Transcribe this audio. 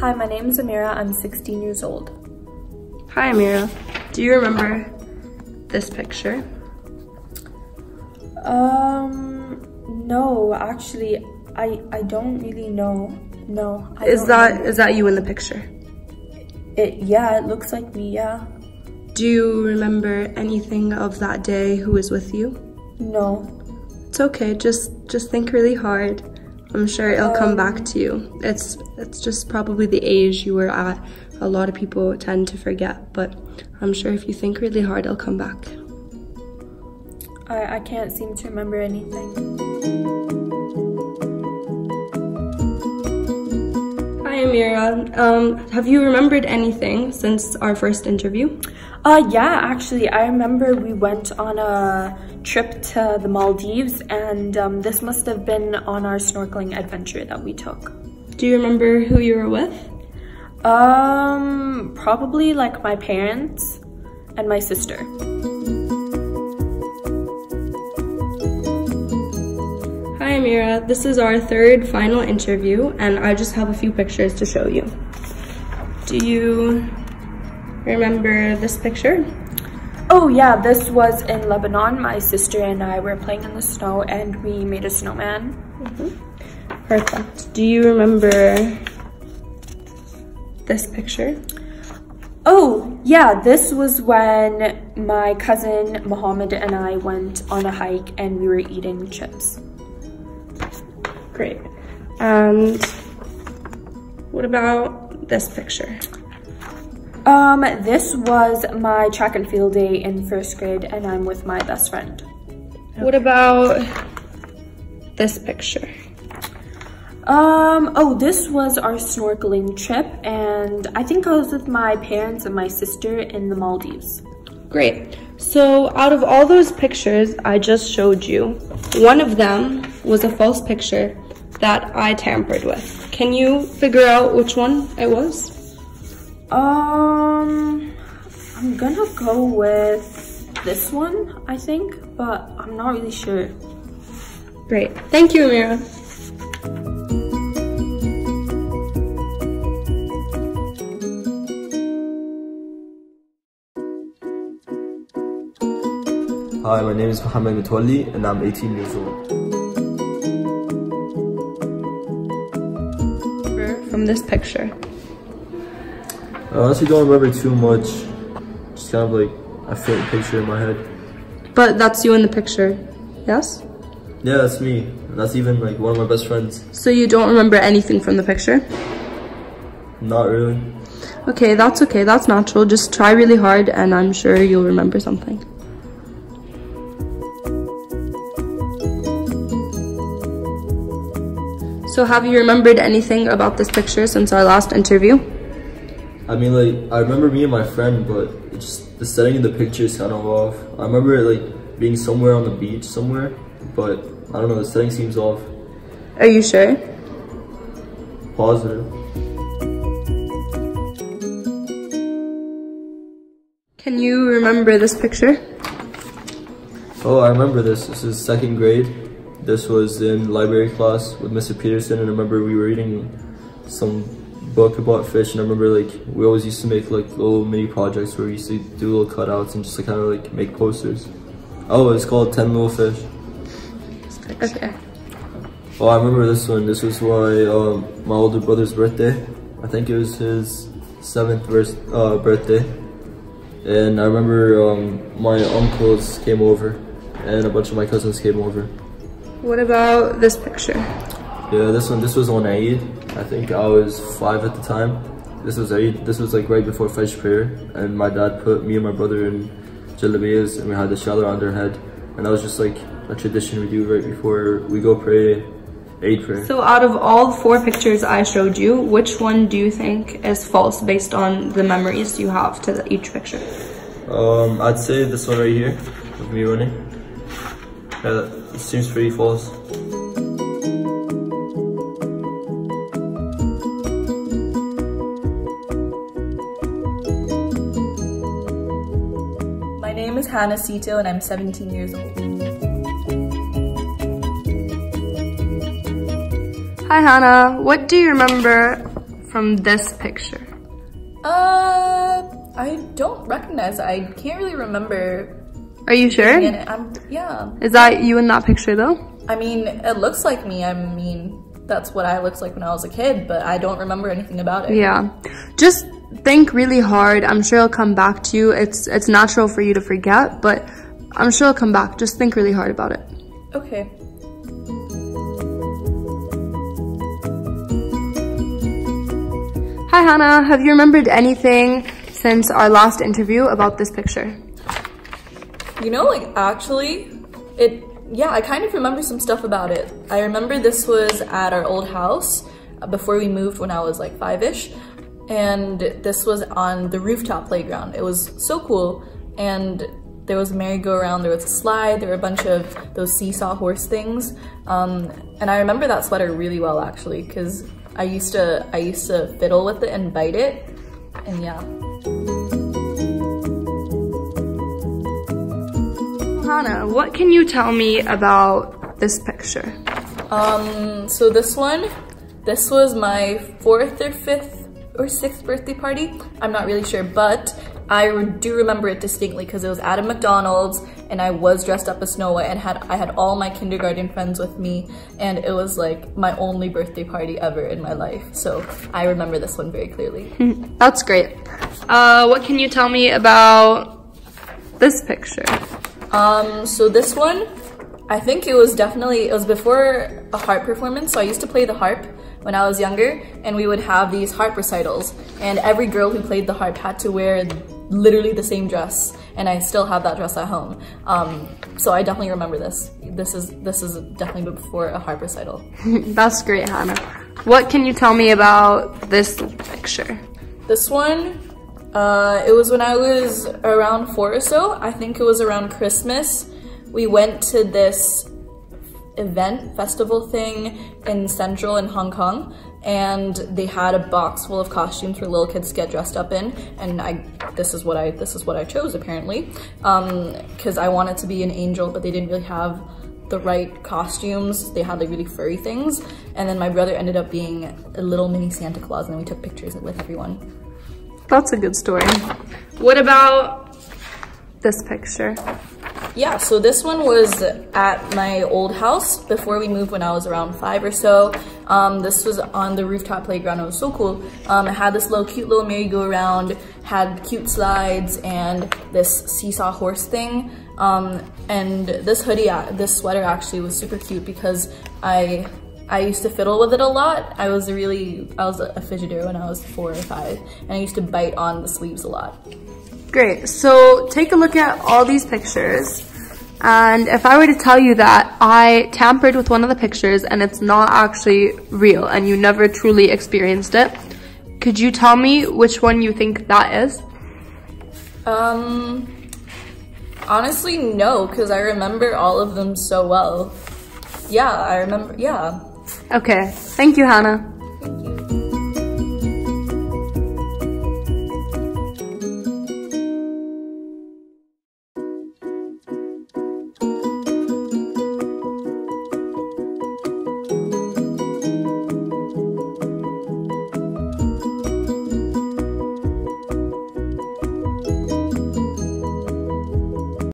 Hi, my name is Amira. I'm 16 years old. Hi, Amira. Do you remember this picture? No, actually, I don't really know. No. Is that you in the picture? Yeah, it looks like me, yeah. Do you remember anything of that day who was with you? No. It's okay, just think really hard. I'm sure it'll come back to you. It's just probably the age you were at. A lot of people tend to forget, but I'm sure if you think really hard, it'll come back. I can't seem to remember anything. Hi, Amira. Have you remembered anything since our first interview? Yeah, actually, I remember we went on a trip to the Maldives, and this must have been on our snorkeling adventure that we took. Do you remember who you were with? Probably like my parents and my sister. Hi, Amira. This is our third final interview, and I just have a few pictures to show you. Do you remember this picture? Oh yeah, this was in Lebanon. My sister and I were playing in the snow and we made a snowman. Perfect. Do you remember this picture? Oh yeah, this was when my cousin Mohammed and I went on a hike and we were eating chips. Great. And what about this picture? This was my track and field day in first grade and I'm with my best friend. What about this picture? Oh, this was our snorkeling trip and I think I was with my parents and my sister in the Maldives. Great. So out of all those pictures I just showed you, one of them was a false picture that I tampered with. Can you figure out which one it was? I'm gonna go with this one, I think, but I'm not really sure. Great. Thank you, Amira. Hi, my name is Mohammed Mutwalli and I'm 18 years old. From this picture? I honestly don't remember too much. Just kind of like a faint picture in my head. But that's you in the picture, yes? Yeah, that's me. And that's even like one of my best friends. So you don't remember anything from the picture? Not really. Okay, that's natural. Just try really hard and I'm sure you'll remember something. So have you remembered anything about this picture since our last interview? I mean, like, I remember me and my friend, but it's just the setting of the picture is kind of off. I remember it like being somewhere on the beach somewhere, but I don't know, the setting seems off. Are you sure? Positive. Can you remember this picture? Oh, I remember this. This is second grade. This was in library class with Mr. Peterson, and I remember we were reading some book about fish, and I remember like we always used to make like little mini projects where we used to do little cutouts and just like kind of like make posters. Oh, it's called 10 Little Fish. Okay. Oh, I remember this one. This was my older brother's birthday. I think it was his 7th birthday. And I remember my uncles came over and a bunch of my cousins came over. What about this picture? Yeah, this was on Eid. I think I was 5 at the time. This was Eid. This was like right before Fajr prayer, and my dad put me and my brother in jalabiyas and we had the shawl around our head. And that was just like a tradition we do right before we go pray Eid prayer. So out of all 4 pictures I showed you, which one do you think is false based on the memories you have to each picture? I'd say this one right here with me running. Yeah, it seems pretty false. My name is Hannah Sito and I'm 17 years old. Hi Hannah, what do you remember from this picture? I don't recognize it. I can't really remember. Are you sure? Yeah. Is that you in that picture though? I mean, it looks like me. I mean, that's what I looked like when I was a kid, but I don't remember anything about it. Yeah. Just think really hard. I'm sure it'll come back to you. It's natural for you to forget, but I'm sure it'll come back. Just think really hard about it. Okay. Hi Hannah, have you remembered anything since our last interview about this picture? You know, like actually, yeah, I kind of remember some stuff about it. I remember this was at our old house before we moved when I was like 5-ish. And this was on the rooftop playground. It was so cool. And there was a merry-go-round, there was a slide, there were a bunch of those seesaw horse things. And I remember that sweater really well actually, because I used to fiddle with it and bite it, and yeah. Hannah, what can you tell me about this picture? So this was my 4th or 5th or 6th birthday party. I'm not really sure, but I do remember it distinctly because it was at a McDonald's and I was dressed up as Snow White and I had all my kindergarten friends with me, and it was like my only birthday party ever in my life. So I remember this one very clearly. That's great. What can you tell me about this picture? So this one, I think it was before a harp performance. So I used to play the harp when I was younger, and we would have these harp recitals, and every girl who played the harp had to wear literally the same dress, and I still have that dress at home. So I definitely remember this. This is definitely before a harp recital. That's great, Hannah. What can you tell me about this picture? This one, it was when I was around 4 or so. I think it was around Christmas. We went to this festival thing in Central in Hong Kong, and they had a box full of costumes for little kids to get dressed up in, and this is what I chose apparently, because I wanted to be an angel, but they didn't really have the right costumes. They had like really furry things, and then my brother ended up being a little mini Santa Claus, and then we took pictures with everyone. That's a good story. What about this picture? Yeah, so this one was at my old house before we moved when I was around 5 or so. This was on the rooftop playground. It was so cool. It had this cute little merry-go-round, had cute slides, and this seesaw horse thing. And this hoodie, this sweater actually was super cute because I used to fiddle with it a lot. I was a fidgeter when I was 4 or 5, and I used to bite on the sleeves a lot. Great, so take a look at all these pictures, and if I were to tell you that I tampered with one of the pictures and it's not actually real and you never truly experienced it, could you tell me which one you think that is? Honestly, no, because I remember all of them so well. Yeah, I remember, yeah. Okay, thank you, Hannah.